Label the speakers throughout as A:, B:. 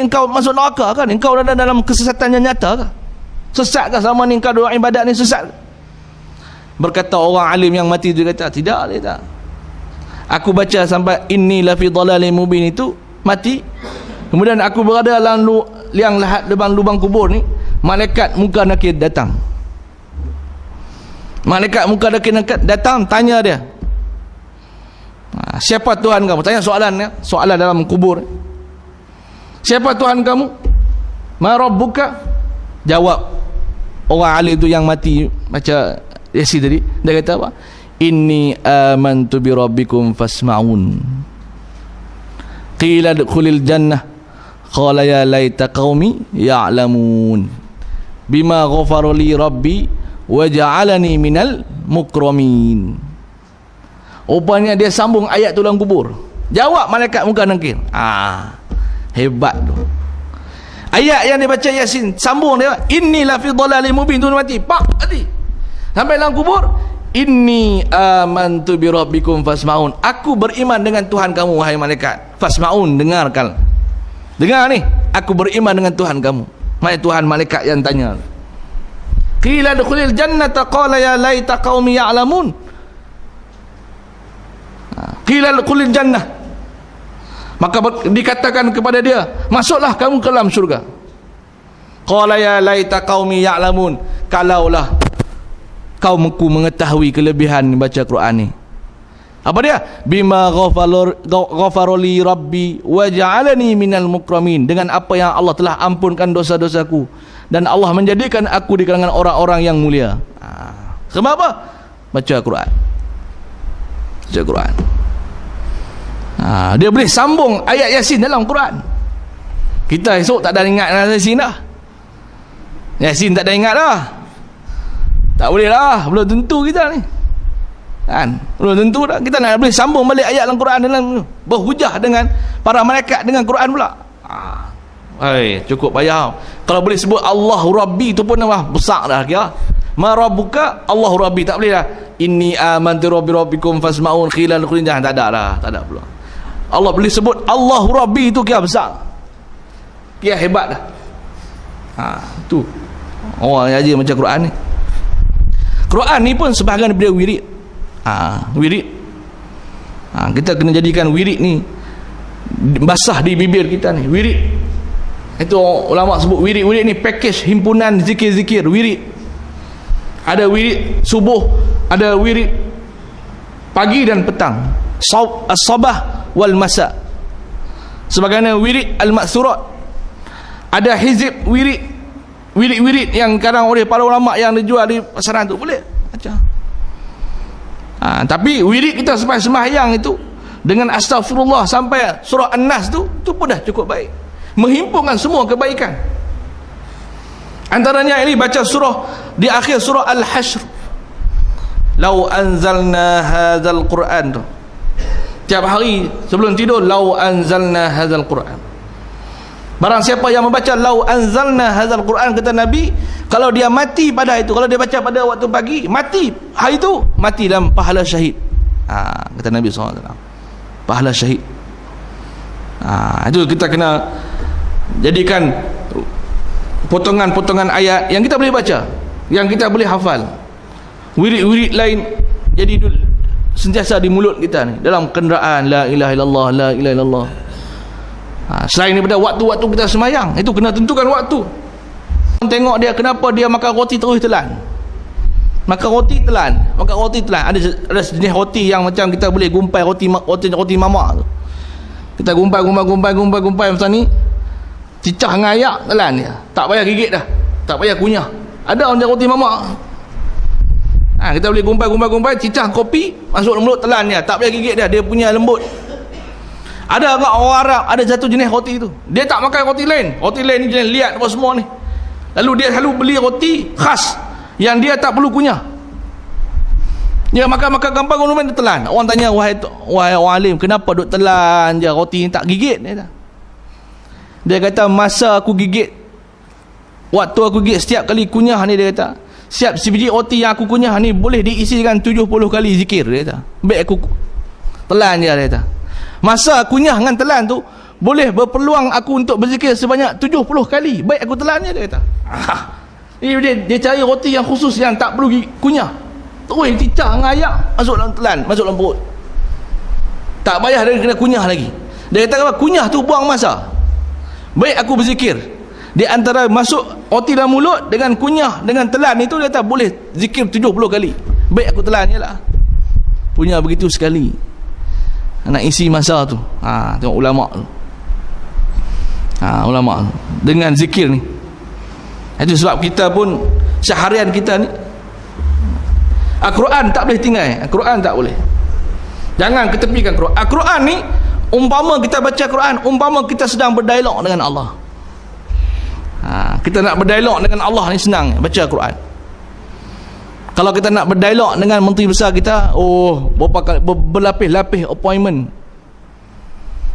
A: Engkau masuk neraka kan? Engkau ada dalam kesesatan yang nyata kan? Sesat ke selama ni engkau doa ibadat ni sesat? Berkata orang alim yang mati tu kata, tidak, dia tak. Aku baca sampai inni la fi dhalalin mubin itu mati. Kemudian aku berada dalam liang lahat depan lubang kubur ni, malaikat muka nakir datang. Malaikat muka nakir datang tanya dia, siapa Tuhan kamu? Tanya soalan dalam kubur. Siapa Tuhan kamu? Ma rabbuka? Jawab orang alim tu yang mati baca Yasin tadi, dia kata apa? Inni amantu bi rabbikum fasma'un. Qila dukhulil jannah. Qala ya laita qaumi ya'lamun. Bima ghafara li rabbi wa ja'alani minal mukramin. Rupanya dia sambung ayat tu dalam kubur. Jawab malaikat muka nakir. Hebat tu. Ayat yang dia baca Yasin sambung dia, inni la fi dhalalin mubin, tu mati. Pak tadi. Sampai dalam kubur, inni amantu bi rabbikum fasma'un. Aku beriman dengan Tuhan kamu wahai malaikat. Fasma'un, dengarkan. Dengar ni, aku beriman dengan Tuhan kamu. Mai Tuhan malaikat yang tanya. Qila dukhulil jannata qala ya laita qaumi ya'lamun. Qila dukhulil jannah. Maka dikatakan kepada dia, masuklah kamu ke dalam syurga. Qala ya laita qaumi ya'lamun. Kalaulah kaumku mengetahui kelebihan baca Quran ni. Apa dia? Bima ghafaroli rabbi wa ja'alani minal mukramin. Dengan apa yang Allah telah ampunkan dosa-dosaku dan Allah menjadikan aku di kalangan orang-orang yang mulia. Sebab apa? Baca Quran. Baca Quran. Dia boleh sambung ayat Yasin dalam Quran. Kita esok tak ada ingat Yasin dah. Yasin tak ada ingat dah. Tak boleh lah, belum tentu kita ni kan, belum tentu dah. Kita nak boleh sambung balik ayat dalam Quran dalam berhujah dengan para malaikat dengan Quran pula. Cukup payah. Kalau boleh sebut Allahu Rabbi tu pun dah besar dah kira. Ma rabbuka Allahu Rabbi, tak boleh dah. Inni amantu rabbikum fasma'un khilal khulin, tak ada dah, tak ada pula. Allah boleh sebut Allahu Rabbi tu kira besar, kira hebat dah. Tu orang yang ajar macam Quran ni. Quran ni pun sebahagian daripada wirid. Wirid. Kita kena jadikan wirid ni basah di bibir kita ni. Wirid. Itu ulama sebut wirid ni package himpunan zikir-zikir wirid. Ada wirid subuh, ada wirid pagi dan petang. As-sabah wal masa. Sebagaimana wirid al-maksurat. Ada hizib wirid. Wirid-wirid yang kadang oleh para ulama yang dijual di pasaran tu boleh baca. Tapi wirid kita sembahyang itu dengan astagfirullah sampai surah An-Nas tu pun dah cukup baik, menghimpunkan semua kebaikan. Antaranya ini baca surah di akhir surah Al-Hashr, lau anzalna hadzal Quran tu. Tiap hari sebelum tidur, lau anzalna hadzal Quran. Barang siapa yang membaca lau anzalna hadzal Quran, kata Nabi, kalau dia mati pada itu, kalau dia baca pada waktu pagi, mati hari itu, mati dalam pahala syahid. Kata Nabi SAW, pahala syahid. Itu kita kena jadikan potongan-potongan ayat yang kita boleh baca, yang kita boleh hafal. Wirid-wirid lain jadi sentiasa di mulut kita ni, dalam kenderaan, la ilaha illallah, la ilaha illallah. Selain daripada waktu-waktu kita semayang, itu kena tentukan waktu. Tengok dia kenapa dia makan roti terus telan. Makan roti telan. Ada jenis roti yang macam kita boleh gumpai roti mamak tu. Kita gumpai macam ni, cicah dengan ayak telan dia. Tak payah gigit dah, tak payah kunyah. Ada macam roti mamak. Kita boleh gumpai, cicah kopi masuk dalam mulut telan dia, tak payah gigit dia punya lembut. Ada agak orang Arab ada satu jenis roti tu, dia tak makan roti lain ni jenis liat apa semua ni. Lalu dia selalu beli roti khas yang dia tak perlu kunyah. Dia makan gampang minuman dia telan. Orang tanya, wahai orang alim, kenapa duk telan je roti ni, tak gigit? Dia kata, masa aku gigit, waktu aku gigit, setiap kali kunyah ni, dia kata, setiap sebiji roti yang aku kunyah ni boleh diisikan 70 kali zikir. Dia kata, baik aku telan je, dia kata. Masa kunyah dengan telan tu boleh berpeluang aku untuk berzikir sebanyak 70 kali, baik aku telannya, dia kata. Dia cari roti yang khusus yang tak perlu kunyah, terus cicah dengan ayak masuk dalam telan, masuk dalam perut, tak payah dia kena kunyah lagi. Dia kata apa? Kunyah tu buang masa, baik aku berzikir. Di antara masuk roti dalam mulut dengan kunyah dengan telan itu, dia kata boleh zikir 70 kali, baik aku telan je lah. Punya begitu sekali nak isi masa tu. Tengok ulama tu, ulama tu dengan zikir ni. Itu sebab kita pun seharian kita ni Al-Quran tak boleh tinggal. Al-Quran tak boleh, jangan ketepikan Quran. Al-Quran ni umpama kita baca Quran, umpama kita sedang berdialog dengan Allah. Kita nak berdialog dengan Allah ni senang, baca Quran. Kalau kita nak berdialog dengan menteri besar kita, berlapis-lapis appointment.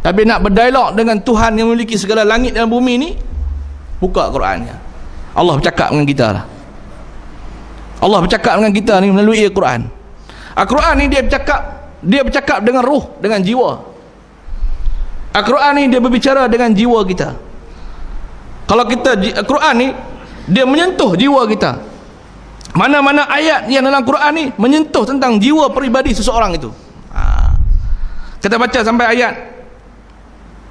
A: Tapi nak berdialog dengan Tuhan yang memiliki segala langit dan bumi ni, buka Qurannya. Allah bercakap dengan kita lah. Allah bercakap dengan kita ni melalui Al-Quran. Al-Quran ni dia bercakap dengan ruh, dengan jiwa. Al-Quran ni dia berbicara dengan jiwa kita. Kalau kita, Al-Quran ni dia menyentuh jiwa kita. Mana-mana ayat yang dalam Quran ni menyentuh tentang jiwa peribadi seseorang itu. Kita baca sampai ayat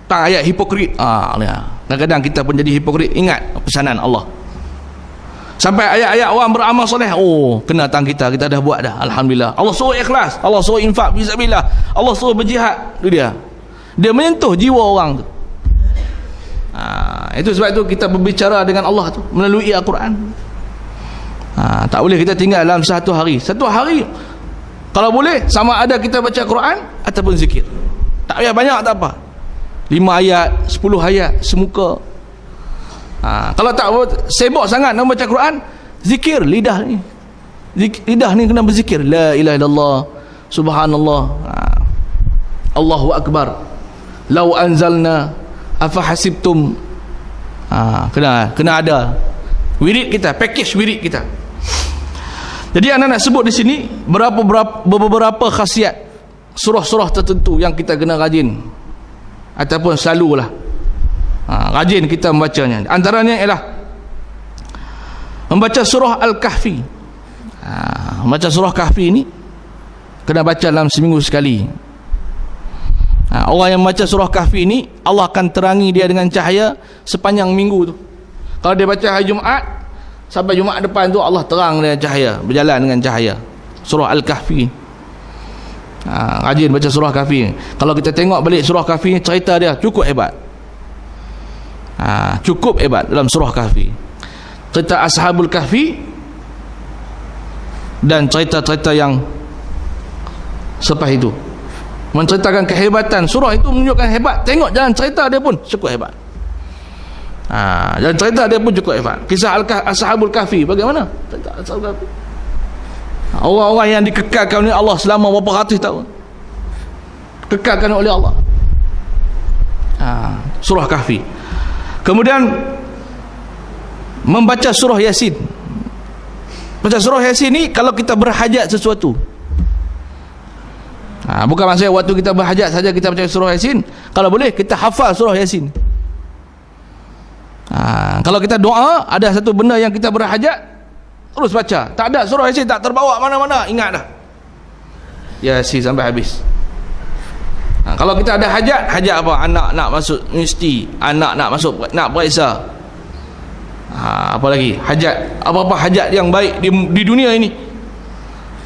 A: tentang ayat hipokrit. Kadang-kadang kita pun jadi hipokrit. Ingat pesanan Allah. Sampai ayat-ayat orang beramal soleh, kena tang kita dah buat dah, alhamdulillah. Allah suruh ikhlas, Allah suruh infak fisabilillah, Allah suruh berjihad. Itu dia menyentuh jiwa orang tu. Itu sebab itu kita berbicara dengan Allah tu melalui Al-Quran. Tak boleh kita tinggal dalam satu hari kalau boleh sama ada kita baca Quran ataupun zikir. Tak payah banyak, tak apa, 5 ayat, 10 ayat semuka. Kalau tak sibuk sangat nak baca Quran, zikir lidah ni. Lidah ni kena berzikir, la ilaha illallah, subhanallah, Allahu akbar, lau anzalna afahasibtum. Kena ada wirid kita, package wirid kita. Jadi anda nak sebut di sini beberapa khasiat surah-surah tertentu yang kita kena rajin ataupun selalulah rajin kita membacanya. Antaranya ialah membaca surah Al-Kahfi. Membaca surah Kahfi ini kena baca dalam seminggu sekali. Orang yang membaca surah Kahfi ini, Allah akan terangi dia dengan cahaya sepanjang minggu tu. Kalau dia baca hari Jumaat, sampai Jumaat depan tu Allah terang dia cahaya, berjalan dengan cahaya. Surah Al-Kahfi. Rajin baca surah Kahfi. Kalau kita tengok balik surah Kahfi, cerita dia cukup hebat. Cukup hebat dalam surah Kahfi. Cerita Ashabul Kahfi dan cerita-cerita yang selepas itu menceritakan kehebatan surah itu, menunjukkan hebat. Tengok jalan cerita dia pun cukup hebat. Jalan cerita dia pun cukup hebat. Kisah Ashabul Kahfi bagaimana? Cerita Ashabul Kahfi, orang-orang yang dikekalkan oleh Allah selama berapa ratus tahun, kekalkan oleh Allah. Surah Kahfi. Kemudian membaca surah Yasin. Baca surah Yasin ni kalau kita berhajat sesuatu. Bukan maksudnya waktu kita berhajat saja kita baca surah Yasin. Kalau boleh kita hafal surah Yasin. Kalau kita doa, ada satu benda yang kita berhajat, terus baca. Tak ada surah Yasin, tak terbawa mana-mana, ingat dah Yasin sampai habis. Kalau kita ada hajat apa? Anak nak masuk universiti, anak nak masuk, nak periksa, apa lagi hajat, apa-apa hajat yang baik di dunia ini,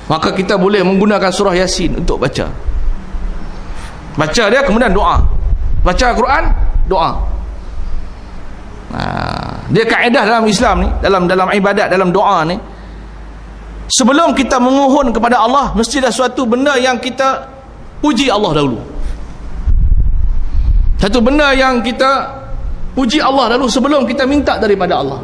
A: maka kita boleh menggunakan surah Yasin untuk baca dia, kemudian doa. Baca Al-Quran, doa. Dia kaedah dalam Islam ni, dalam ibadat, dalam doa ni, sebelum kita memohon kepada Allah, mesti ada suatu benda yang kita puji Allah dahulu. Satu benda yang kita puji Allah dahulu sebelum kita minta daripada Allah.